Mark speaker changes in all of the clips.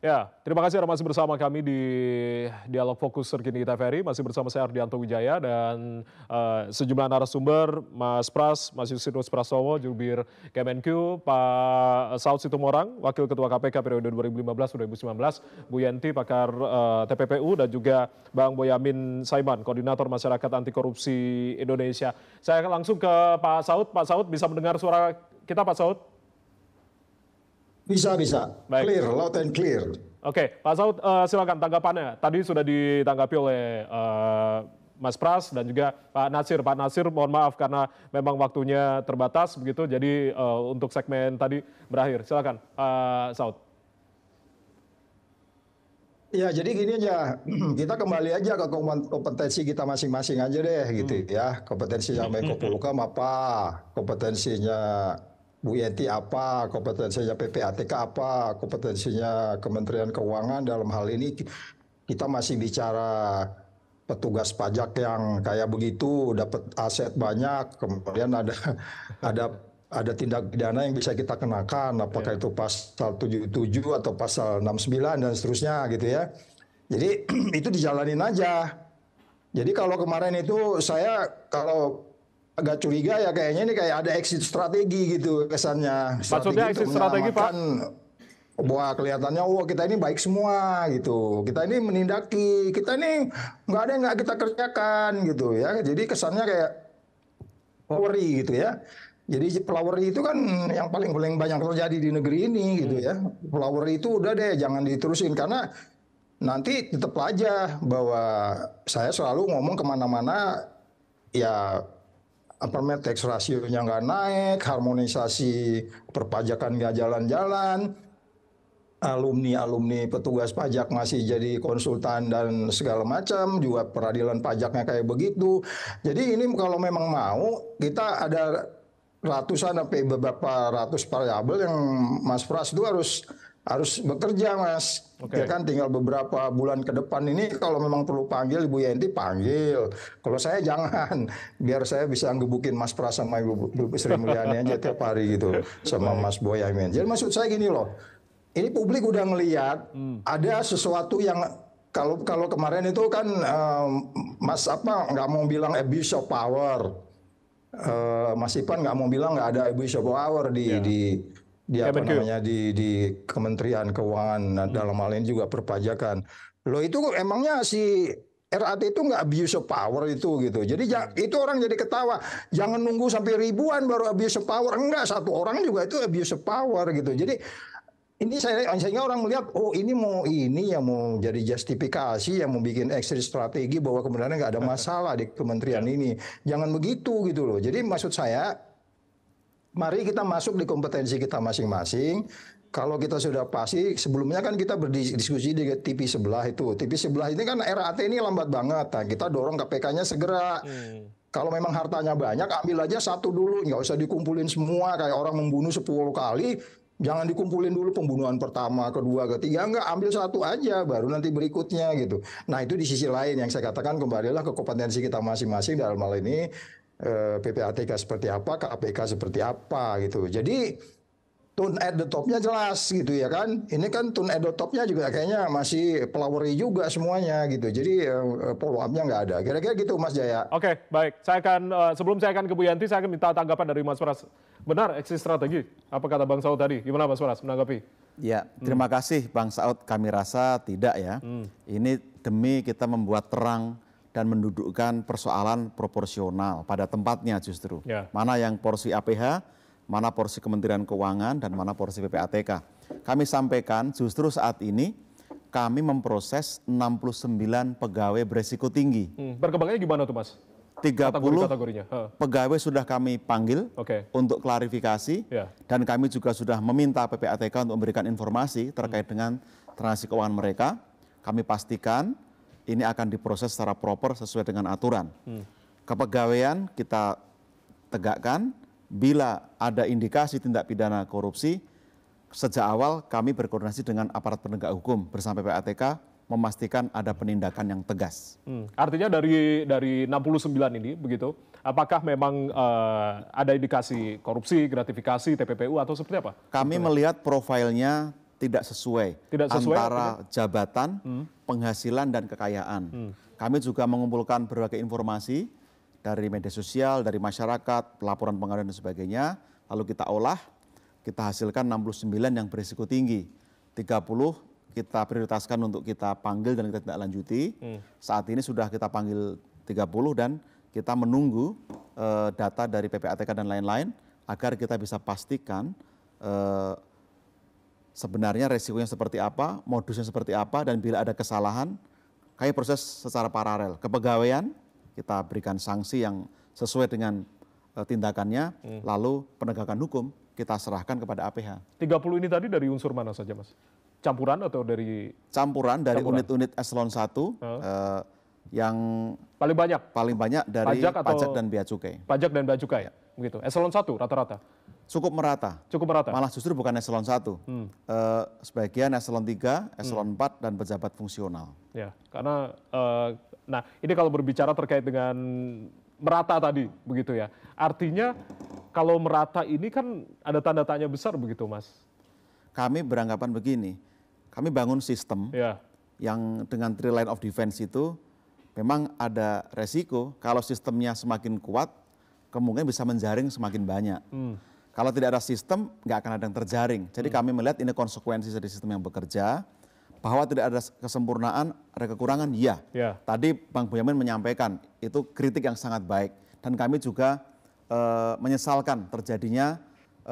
Speaker 1: Ya, terima kasih Anda masih bersama kami di Dialog Fokus Terkini TVRI. Masih bersama saya Ardianto Wijaya dan sejumlah narasumber, Mas Pras, Mas Yusinus Prastowo, jubir Kemenq, Pak Saud Situmorang, Wakil Ketua KPK periode 2015-2019, Bu Yenti, pakar TPPU, dan juga Bang Boyamin Saiman, Koordinator Masyarakat Anti Korupsi Indonesia. Saya akan langsung ke Pak Saud. Pak Saud, bisa mendengar suara kita, Pak Saud?
Speaker 2: Bisa.
Speaker 1: Baik.
Speaker 2: Clear, loud and clear.
Speaker 1: Oke, Pak Saud, silakan tanggapannya. Tadi sudah ditanggapi oleh Mas Pras dan juga Pak Natsir. Pak Natsir, mohon maaf karena memang waktunya terbatas begitu, jadi untuk segmen tadi berakhir. Silakan, Pak Saud.
Speaker 2: Ya, jadi gini aja, kita kembali aja ke kompetensi kita masing-masing aja deh, gitu ya. Kompetensinya Menko Polhukam apa, kompetensinya Bu Yenti apa, kompetensinya PPATK apa, kompetensinya Kementerian Keuangan. Dalam hal ini kita masih bicara petugas pajak yang kayak begitu, dapat aset banyak, kemudian ada tindak pidana yang bisa kita kenakan, apakah itu pasal 77 atau pasal 69 dan seterusnya gitu ya. Jadi itu dijalanin aja. Jadi kalau kemarin itu saya kalau agak curiga ya kayaknya ini kayak ada exit strategi gitu kesannya.
Speaker 1: Maksudnya exit strategi, Pak?
Speaker 2: Bahwa kelihatannya, kita ini baik semua gitu. Kita ini menindaki, kita ini nggak ada yang nggak kita kerjakan gitu ya. Jadi kesannya kayak flowery gitu ya. Jadi flowery itu kan yang paling banyak terjadi di negeri ini gitu ya. Flowery itu udah deh, jangan diterusin karena nanti tetap aja bahwa saya selalu ngomong kemana-mana ya tax rasionya nggak naik, harmonisasi perpajakan nggak jalan-jalan, alumni petugas pajak masih jadi konsultan dan segala macam, juga peradilan pajaknya kayak begitu. Jadi ini kalau memang mau, kita ada ratusan sampai beberapa ratus variabel yang Mas Pras itu harus bekerja, Mas. Ya kan tinggal beberapa bulan ke depan ini kalau memang perlu panggil Ibu Yenti, panggil. Kalau saya jangan, biar saya bisa ngebukin Mas Pras sama Ibu Sri Mulyani aja tiap hari gitu, sama Mas Boyamin. Jadi maksud saya gini loh, ini publik udah ngelihat ada sesuatu yang kalau kemarin itu kan Mas nggak mau bilang abuse of power. Mas Ipan nggak mau bilang nggak ada abuse of power di Kementerian Keuangan, dalam hal ini juga perpajakan. Loh itu emangnya si RAT itu nggak abuse of power itu gitu. Jadi itu orang jadi ketawa. Jangan nunggu sampai ribuan baru abuse of power. Enggak, satu orang juga itu abuse of power gitu. Jadi ini sehingga orang melihat, ini mau jadi justifikasi, yang mau bikin exit strategi bahwa kemudian nggak ada masalah di kementerian ini. Jangan begitu gitu loh. Jadi maksud saya, mari kita masuk di kompetensi kita masing-masing. Kalau kita sudah pasti, sebelumnya kan kita berdiskusi di TV sebelah itu. TV sebelah ini kan RAT ini lambat banget. Nah, kita dorong KPK-nya segera. Kalau memang hartanya banyak, ambil aja satu dulu. Nggak usah dikumpulin semua kayak orang membunuh 10 kali. Jangan dikumpulin dulu pembunuhan pertama, kedua, ketiga. Enggak, ambil satu aja, baru nanti berikutnya gitu. Nah itu di sisi lain yang saya katakan, kembalilah ke kompetensi kita masing-masing dalam hal ini. PPATK seperti apa, KPK seperti apa gitu. Jadi tune at the top-nya jelas gitu ya kan. Ini kan tune at the top-nya juga kayaknya masih flowery juga semuanya gitu. Jadi follow up-nya nggak ada. Kira-kira gitu Mas Jaya.
Speaker 1: Oke, baik. Sebelum saya akan ke Bu Yanti, saya akan minta tanggapan dari Mas Pras. Benar exit strategi? Apa kata Bang Saud tadi? Gimana Mas Pras menanggapi?
Speaker 3: Ya, terima kasih Bang Saud. Kami rasa tidak ya. Ini demi kita membuat terang dan mendudukkan persoalan proporsional pada tempatnya justru. Mana yang porsi APH, mana porsi Kementerian Keuangan, dan mana porsi PPATK. Kami sampaikan justru saat ini kami memproses 69 pegawai beresiko tinggi.
Speaker 1: Perkembangannya gimana tuh Mas?
Speaker 3: 30 pegawai sudah kami panggil untuk klarifikasi, dan kami juga sudah meminta PPATK untuk memberikan informasi terkait dengan transaksi keuangan mereka. Kami pastikan ini akan diproses secara proper sesuai dengan aturan. Kepegawaian kita tegakkan, bila ada indikasi tindak pidana korupsi, sejak awal kami berkoordinasi dengan aparat penegak hukum bersama PPATK memastikan ada penindakan yang tegas.
Speaker 1: Artinya dari 69 ini begitu, apakah memang ada indikasi korupsi, gratifikasi, TPPU atau seperti apa?
Speaker 3: Kami melihat profilnya tidak sesuai antara jabatan, penghasilan, dan kekayaan. Kami juga mengumpulkan berbagai informasi dari media sosial, dari masyarakat, pelaporan pengaduan dan sebagainya, lalu kita olah, kita hasilkan 69 yang berisiko tinggi, 30 kita prioritaskan untuk kita panggil dan kita tidak lanjuti. Saat ini sudah kita panggil 30 dan kita menunggu data dari PPATK dan lain-lain agar kita bisa pastikan sebenarnya resikonya seperti apa, modusnya seperti apa, dan bila ada kesalahan, kami proses secara paralel. Kepegawaian, kita berikan sanksi yang sesuai dengan tindakannya, lalu penegakan hukum kita serahkan kepada APH.
Speaker 1: 30 ini tadi dari unsur mana saja, Mas? Campuran atau dari?
Speaker 3: Campuran dari unit-unit eselon 1 yang
Speaker 1: paling
Speaker 3: banyak dari pajak dan bea cukai.
Speaker 1: Pajak dan bea cukai, begitu. Eselon 1 rata-rata?
Speaker 3: Cukup merata. Malah justru bukan eselon 1. Sebagian eselon 3, eselon 4, dan pejabat fungsional.
Speaker 1: Ya, karena nah ini kalau berbicara terkait dengan merata tadi, begitu ya. Artinya kalau merata ini kan ada tanda tanya besar begitu, Mas.
Speaker 3: Kami beranggapan begini, kami bangun sistem yang dengan 3 line of defense itu memang ada resiko kalau sistemnya semakin kuat, kemungkinan bisa menjaring semakin banyak. Kalau tidak ada sistem, nggak akan ada yang terjaring. Jadi kami melihat ini konsekuensi dari sistem yang bekerja, bahwa tidak ada kesempurnaan, ada kekurangan, ya. Tadi Bang Boyamin menyampaikan, itu kritik yang sangat baik. Dan kami juga menyesalkan terjadinya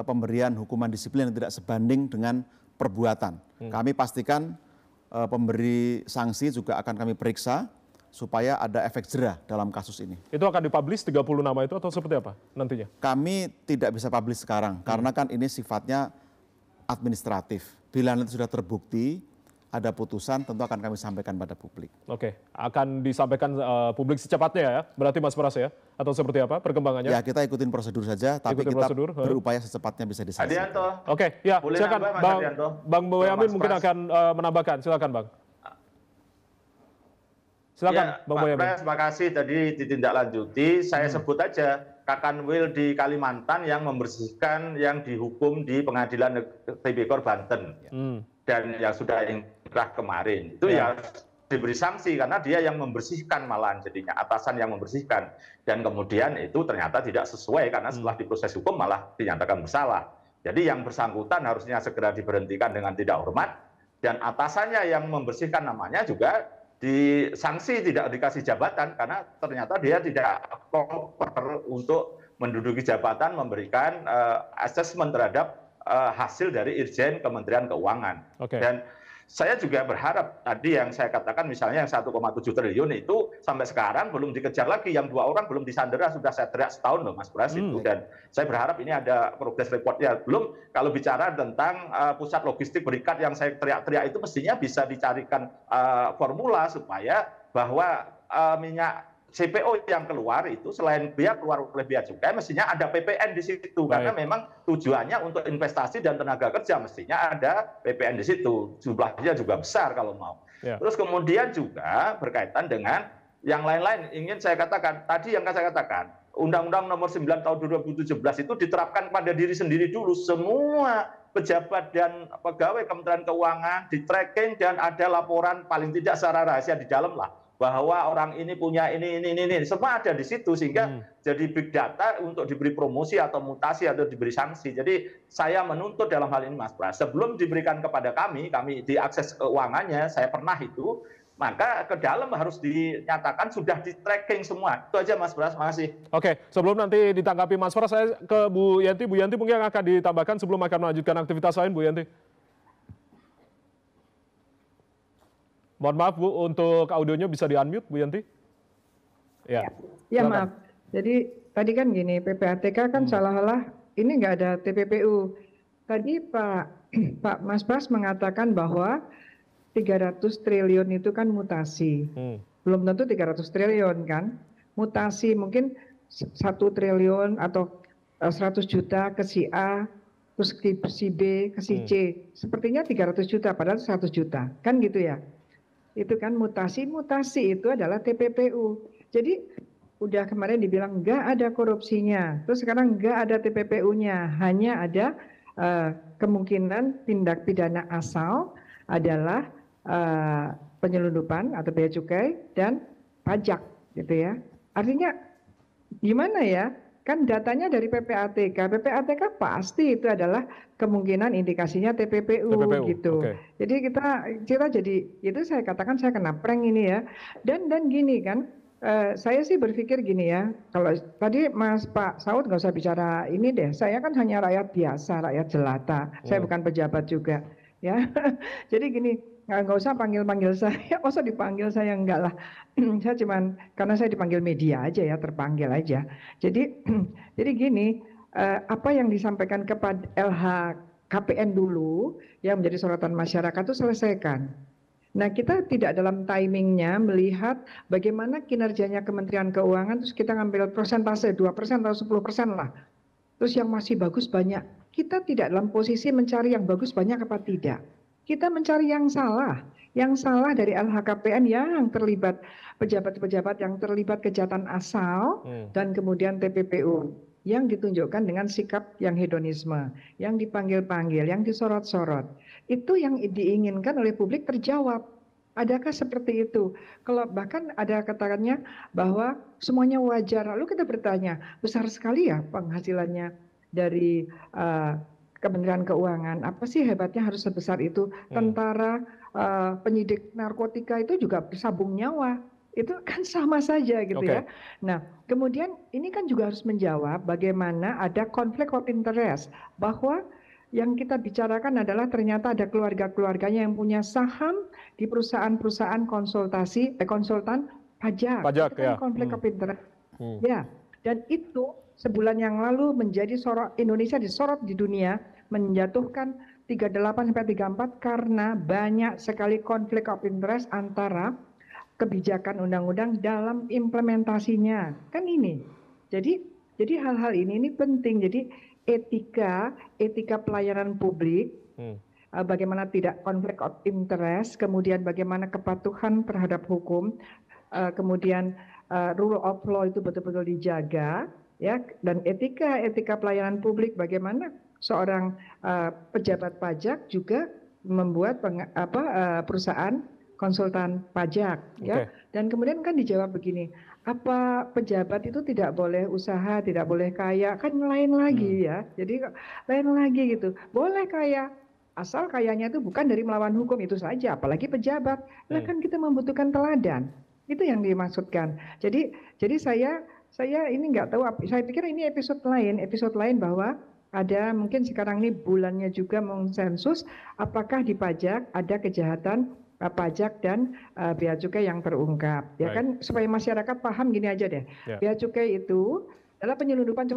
Speaker 3: pemberian hukuman disiplin yang tidak sebanding dengan perbuatan. Kami pastikan pemberi sanksi juga akan kami periksa, supaya ada efek jera dalam kasus ini.
Speaker 1: Itu akan dipublish 30 nama itu atau seperti apa nantinya?
Speaker 3: Kami tidak bisa publish sekarang, karena kan ini sifatnya administratif. Bila nanti sudah terbukti, ada putusan, tentu akan kami sampaikan pada publik.
Speaker 1: Oke, akan disampaikan publik secepatnya ya, berarti Mas Pras ya? Atau seperti apa perkembangannya?
Speaker 3: Ya, kita ikutin prosedur saja, tapi kita berupaya secepatnya bisa diselesaikan.
Speaker 1: Oke, ya, silakan Bang Boyamin mungkin akan menambahkan, silakan Bang. Silakan,
Speaker 4: Bang Boyamin. Terima kasih tadi ditindaklanjuti. Saya sebut aja Kakanwil di Kalimantan yang membersihkan yang dihukum di Pengadilan Tipikor Banten dan yang sudah inkrah kemarin. Itu ya diberi sanksi karena dia yang membersihkan malahan jadinya atasan yang membersihkan dan kemudian itu ternyata tidak sesuai karena setelah diproses hukum malah dinyatakan bersalah. Jadi yang bersangkutan harusnya segera diberhentikan dengan tidak hormat dan atasannya yang membersihkan namanya juga disanksi tidak dikasih jabatan karena ternyata dia tidak proper untuk menduduki jabatan memberikan asesmen terhadap hasil dari Irjen Kementerian Keuangan. Dan saya juga berharap tadi yang saya katakan misalnya yang 1,7 triliun itu sampai sekarang belum dikejar lagi, yang 2 orang belum disandera, sudah saya teriak setahun loh Mas Pras itu, dan saya berharap ini ada progress reportnya. Belum kalau bicara tentang pusat logistik berikat yang saya teriak-teriak itu mestinya bisa dicarikan formula supaya bahwa minyak CPO yang keluar itu selain biaya keluar oleh bea cukai mestinya ada PPN di situ. Karena memang tujuannya untuk investasi dan tenaga kerja mestinya ada PPN di situ. Jumlahnya juga besar kalau mau. Terus kemudian juga berkaitan dengan yang lain-lain ingin saya katakan, tadi yang saya katakan, Undang-Undang Nomor 9 Tahun 2017 itu diterapkan pada diri sendiri dulu. Semua pejabat dan pegawai Kementerian Keuangan di tracking dan ada laporan paling tidak secara rahasia di dalam lah, bahwa orang ini punya ini, semua ada di situ sehingga jadi big data untuk diberi promosi atau mutasi atau diberi sanksi. Jadi saya menuntut dalam hal ini Mas Pras, sebelum diberikan kepada kami diakses keuangannya, saya pernah itu, maka ke dalam harus dinyatakan sudah di tracking semua. Itu aja Mas Pras, makasih.
Speaker 1: Oke, sebelum nanti ditanggapi Mas Pras, saya ke Bu Yanti. Bu Yanti mungkin akan ditambahkan sebelum akan melanjutkan aktivitas lain, Bu Yanti. Mohon maaf Bu, untuk audionya bisa di-unmute Bu Yanti?
Speaker 5: Ya, maaf. Jadi tadi kan gini, PPATK kan seolah-olah ini nggak ada TPPU. Tadi Pak Mas Pras mengatakan bahwa 300 triliun itu kan mutasi. Belum tentu 300 triliun kan. Mutasi mungkin 1 triliun atau 100 juta ke si A, terus ke si B, ke si C. Sepertinya 300 juta padahal 100 juta. Kan gitu ya. Itu kan mutasi itu adalah TPPU. Jadi udah kemarin dibilang nggak ada korupsinya, terus sekarang nggak ada TPPU-nya, hanya ada kemungkinan tindak pidana asal adalah penyelundupan atau bea cukai dan pajak gitu ya. Artinya gimana ya? Kan datanya dari PPATK. PPATK pasti itu adalah kemungkinan indikasinya TPPU gitu. Jadi kita jadi itu saya katakan saya kena prank ini ya. Dan gini kan, saya sih berpikir gini ya. Kalau tadi Pak Saud nggak usah bicara ini deh. Saya kan hanya rakyat biasa, rakyat jelata. Saya bukan pejabat juga ya. Jadi gini, nggak usah panggil-panggil saya, masa dipanggil saya enggak lah. Saya cuman karena saya dipanggil media aja ya, terpanggil aja. Jadi gini, apa yang disampaikan kepada LHKPN dulu yang menjadi sorotan masyarakat itu selesaikan. Nah, kita tidak dalam timingnya melihat bagaimana kinerjanya Kementerian Keuangan, terus kita ngambil persentase 2% atau 10% lah. Terus yang masih bagus banyak. Kita tidak dalam posisi mencari yang bagus banyak apa tidak. Kita mencari yang salah dari LHKPN yang terlibat, pejabat-pejabat yang terlibat kejahatan asal dan kemudian TPPU yang ditunjukkan dengan sikap yang hedonisme, yang dipanggil-panggil, yang disorot-sorot. Itu yang diinginkan oleh publik terjawab. Adakah seperti itu? Kalau bahkan ada katakannya bahwa semuanya wajar, lalu kita bertanya, besar sekali ya penghasilannya dari Kementerian Keuangan, apa sih hebatnya harus sebesar itu? Tentara, penyidik narkotika itu juga bersabung nyawa, itu kan sama saja gitu ya. Nah, kemudian ini kan juga harus menjawab bagaimana ada konflik of interest, bahwa yang kita bicarakan adalah ternyata ada keluarga-keluarganya yang punya saham di perusahaan-perusahaan konsultan pajak. Itu kan konflik of interest. Ya, dan itu sebulan yang lalu menjadi Indonesia disorot di dunia, menjatuhkan 38 sampai 34 karena banyak sekali konflik of interest antara kebijakan undang-undang dalam implementasinya. Kan ini. Jadi hal-hal ini penting. Jadi etika pelayanan publik, bagaimana tidak konflik of interest, kemudian bagaimana kepatuhan terhadap hukum, kemudian rule of law itu betul-betul dijaga. Ya, dan etika pelayanan publik, bagaimana seorang pejabat pajak juga membuat perusahaan konsultan pajak, ya. Dan kemudian kan dijawab begini, apa pejabat itu tidak boleh usaha, tidak boleh kaya, kan lain lagi ya. Jadi lain lagi gitu. Boleh kaya, asal kayanya itu bukan dari melawan hukum itu saja, apalagi pejabat. Nah kan kita membutuhkan teladan. Itu yang dimaksudkan. Jadi saya ini nggak tahu, saya pikir ini episode lain bahwa ada mungkin sekarang ini bulannya juga mensensus apakah di pajak ada kejahatan pajak dan bea cukai yang terungkap. Ya kan supaya masyarakat paham gini aja deh. Bea cukai itu adalah penyelundupan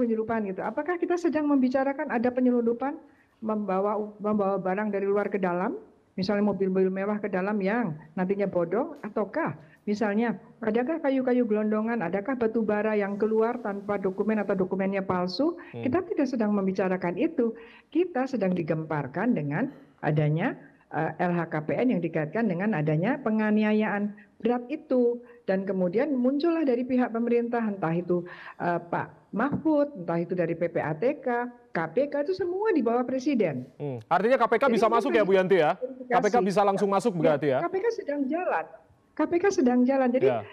Speaker 5: gitu. Apakah kita sedang membicarakan ada penyelundupan membawa barang dari luar ke dalam, misalnya mobil-mobil mewah ke dalam yang nantinya bodong, ataukah misalnya adakah kayu-kayu gelondongan, adakah batu bara yang keluar tanpa dokumen atau dokumennya palsu? Kita tidak sedang membicarakan itu. Kita sedang digemparkan dengan adanya LHKPN yang dikaitkan dengan adanya penganiayaan berat itu, dan kemudian muncullah dari pihak pemerintah, entah itu Pak Mahfud, entah itu dari PPATK, KPK, itu semua di bawah Presiden.
Speaker 1: Artinya KPK bisa masuk ya Bu Yanti ya? KPK bisa langsung masuk berarti ya?
Speaker 5: KPK sedang jalan.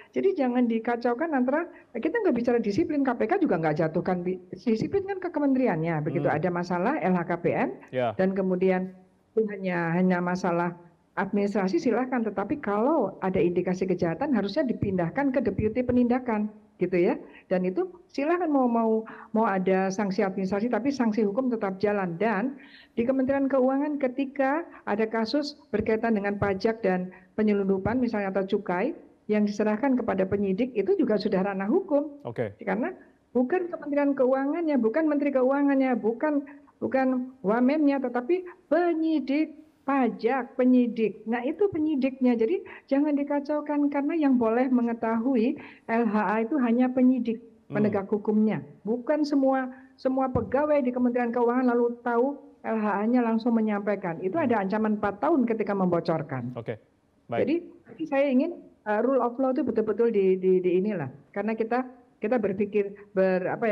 Speaker 5: Jadi jangan dikacaukan antara, kita nggak bicara disiplin, KPK juga nggak jatuhkan disiplin kan ke kementeriannya. Begitu ada masalah LHKPN dan kemudian hanya masalah administrasi silahkan, tetapi kalau ada indikasi kejahatan harusnya dipindahkan ke deputi penindakan gitu ya. Dan itu silahkan mau ada sanksi administrasi, tapi sanksi hukum tetap jalan. Dan di Kementerian Keuangan ketika ada kasus berkaitan dengan pajak dan penyelundupan misalnya atau cukai yang diserahkan kepada penyidik, itu juga sudah ranah hukum. Karena bukan Kementerian Keuangannya, bukan Menteri Keuangannya, bukan wamennya, tetapi penyidik pajak, penyidik. Nah itu penyidiknya, jadi jangan dikacaukan karena yang boleh mengetahui LHA itu hanya penyidik, penegak hukumnya. Bukan semua pegawai di Kementerian Keuangan lalu tahu LHA-nya langsung menyampaikan. Itu ada ancaman 4 tahun ketika membocorkan. Baik. Jadi saya ingin rule of law itu betul-betul di inilah, karena kita kita berpikir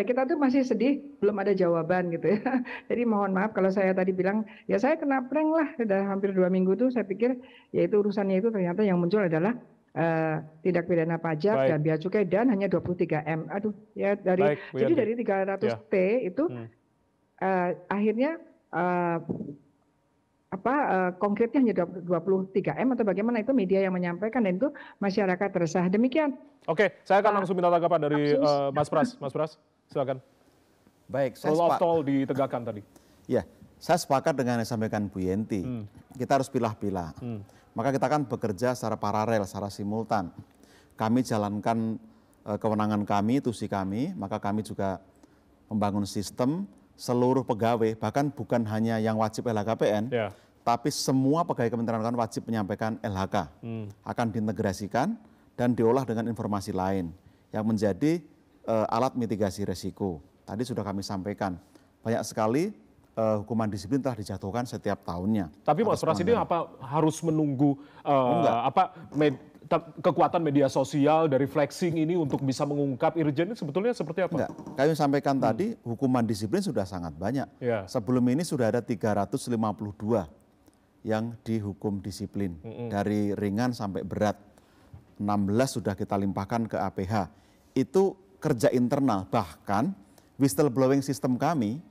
Speaker 5: kita tuh masih sedih belum ada jawaban gitu ya. Jadi mohon maaf kalau saya tadi bilang ya saya kena prank lah sudah hampir 2 minggu tuh saya pikir ya itu urusannya itu ternyata yang muncul adalah tindak pidana pajak dan bea cukai dan hanya 23M. Aduh ya jadi dari 300T itu akhirnya konkretnya hanya 23M atau bagaimana, itu media yang menyampaikan dan itu masyarakat resah. Demikian.
Speaker 1: Oke, saya akan langsung minta tanggapan dari Mas Pras. Mas Pras, silakan.
Speaker 3: Baik,
Speaker 1: rule of tol ditegakkan tadi.
Speaker 3: Ya, saya sepakat dengan yang disampaikan Bu Yenti. Kita harus pilah-pilah. Maka kita kan bekerja secara paralel, secara simultan. Kami jalankan kewenangan kami, tusi kami, maka kami juga membangun sistem seluruh pegawai, bahkan bukan hanya yang wajib LHKPN, tapi semua pegawai Kementerian Keuangan wajib menyampaikan LHK. Akan diintegrasikan dan diolah dengan informasi lain yang menjadi alat mitigasi resiko. Tadi sudah kami sampaikan, banyak sekali hukuman disiplin telah dijatuhkan setiap tahunnya.
Speaker 1: Tapi Mas Pras ini apa harus menunggu kekuatan media sosial dari flexing ini untuk bisa mengungkap Irjen ini sebetulnya seperti apa?
Speaker 3: Enggak, kami sampaikan tadi hukuman disiplin sudah sangat banyak. Sebelum ini sudah ada 352 yang dihukum disiplin dari ringan sampai berat. 16 sudah kita limpahkan ke APH. Itu kerja internal, bahkan whistleblowing system kami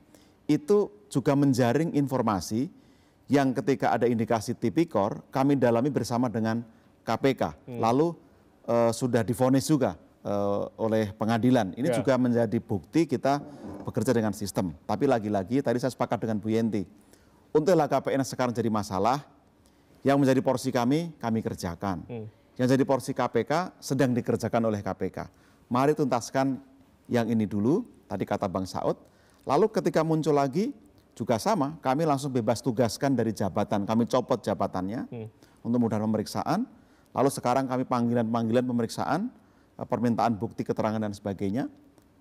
Speaker 3: itu juga menjaring informasi yang ketika ada indikasi tipikor kami dalami bersama dengan KPK, lalu sudah divonis juga oleh pengadilan. Ini juga menjadi bukti kita bekerja dengan sistem. Tapi lagi-lagi tadi saya sepakat dengan Bu Yenti. Untuk LHKPN sekarang jadi masalah, yang menjadi porsi kami kerjakan. Yang jadi porsi KPK sedang dikerjakan oleh KPK. Mari tuntaskan yang ini dulu, tadi kata Bang Saud. Lalu ketika muncul lagi, juga sama, kami langsung bebas tugaskan dari jabatan. Kami copot jabatannya untuk mudah pemeriksaan. Lalu sekarang kami panggilan pemeriksaan, permintaan bukti keterangan dan sebagainya.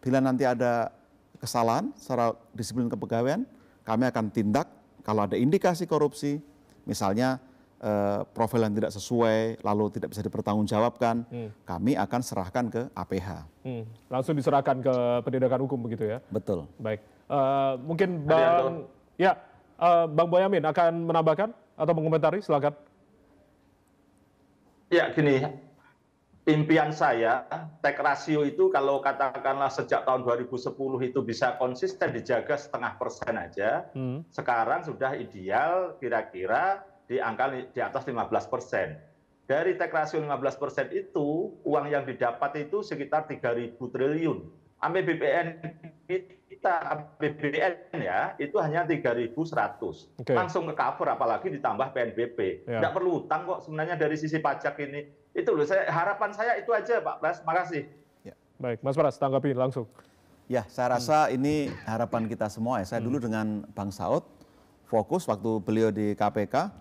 Speaker 3: Bila nanti ada kesalahan secara disiplin kepegawaian, kami akan tindak. Kalau ada indikasi korupsi, misalnya profil yang tidak sesuai, lalu tidak bisa dipertanggungjawabkan, kami akan serahkan ke APH.
Speaker 1: Langsung diserahkan ke penindakan hukum begitu ya?
Speaker 3: Betul.
Speaker 1: Baik, mungkin Bang Boyamin akan menambahkan atau mengomentari, silakan.
Speaker 4: Ya gini, impian saya tax ratio itu kalau katakanlah sejak tahun 2010 itu bisa konsisten dijaga 0,5% aja, sekarang sudah ideal kira-kira di angka di atas 15%. Dari tax ratio 15% itu, uang yang didapat itu sekitar 3.000 triliun. APBN kita, APBN ya, itu hanya 3.100. Langsung ke cover, apalagi ditambah PNBP. Tidak perlu utang kok sebenarnya dari sisi pajak ini. Itu loh, harapan saya itu aja Pak Pras, makasih.
Speaker 1: Baik, Mas Pras, tanggapi langsung.
Speaker 3: Ya, saya rasa ini harapan kita semua ya. Saya dulu dengan Bang Saud, fokus waktu beliau di KPK,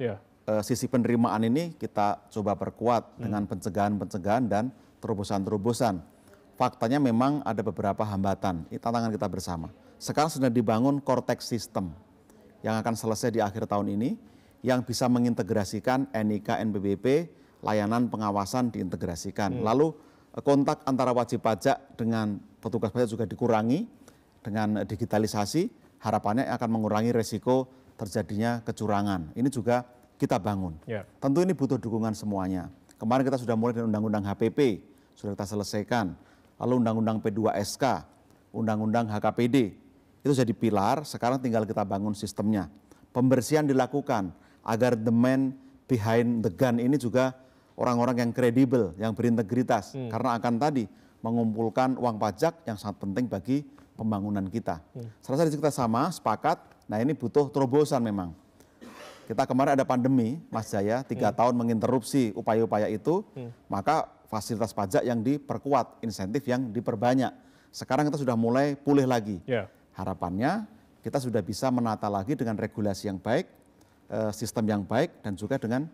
Speaker 3: sisi penerimaan ini kita coba perkuat dengan pencegahan-pencegahan dan terobosan-terobosan. Faktanya memang ada beberapa hambatan, ini tantangan kita bersama. Sekarang sedang dibangun Cortex System yang akan selesai di akhir tahun ini, yang bisa mengintegrasikan NIK, NPWP, layanan pengawasan diintegrasikan. Lalu kontak antara wajib pajak dengan petugas pajak juga dikurangi dengan digitalisasi, harapannya akan mengurangi resiko terjadinya kecurangan. Ini juga kita bangun. Tentu ini butuh dukungan semuanya. Kemarin kita sudah mulai dengan Undang-Undang HPP, sudah kita selesaikan. Lalu Undang-Undang P2SK, Undang-Undang HKPD, itu jadi pilar, sekarang tinggal kita bangun sistemnya. Pembersihan dilakukan agar the man behind the gun ini juga orang-orang yang kredibel, yang berintegritas. Karena akan tadi mengumpulkan uang pajak yang sangat penting bagi pembangunan kita. Serasa kita sama, sepakat, nah ini butuh terobosan memang. Kita kemarin ada pandemi, Mas Jaya, 3 tahun menginterupsi upaya-upaya itu, maka fasilitas pajak yang diperkuat, insentif yang diperbanyak. Sekarang kita sudah mulai pulih lagi. Harapannya kita sudah bisa menata lagi dengan regulasi yang baik, sistem yang baik, dan juga dengan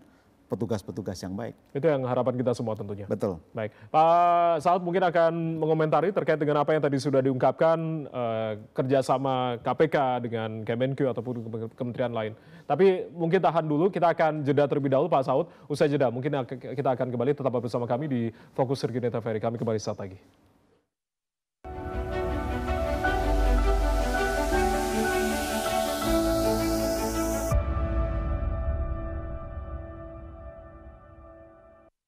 Speaker 3: petugas-petugas yang baik.
Speaker 1: Itu yang harapan kita semua tentunya.
Speaker 3: Betul.
Speaker 1: Baik, Pak Saud mungkin akan mengomentari terkait dengan apa yang tadi sudah diungkapkan, kerjasama KPK dengan Kemenkeu ataupun kementerian lain. Tapi mungkin tahan dulu, kita akan jeda terlebih dahulu Pak Saud. Usai jeda mungkin kita akan kembali, tetap bersama kami di Fokus Sergei Teferi. Kami kembali saat lagi.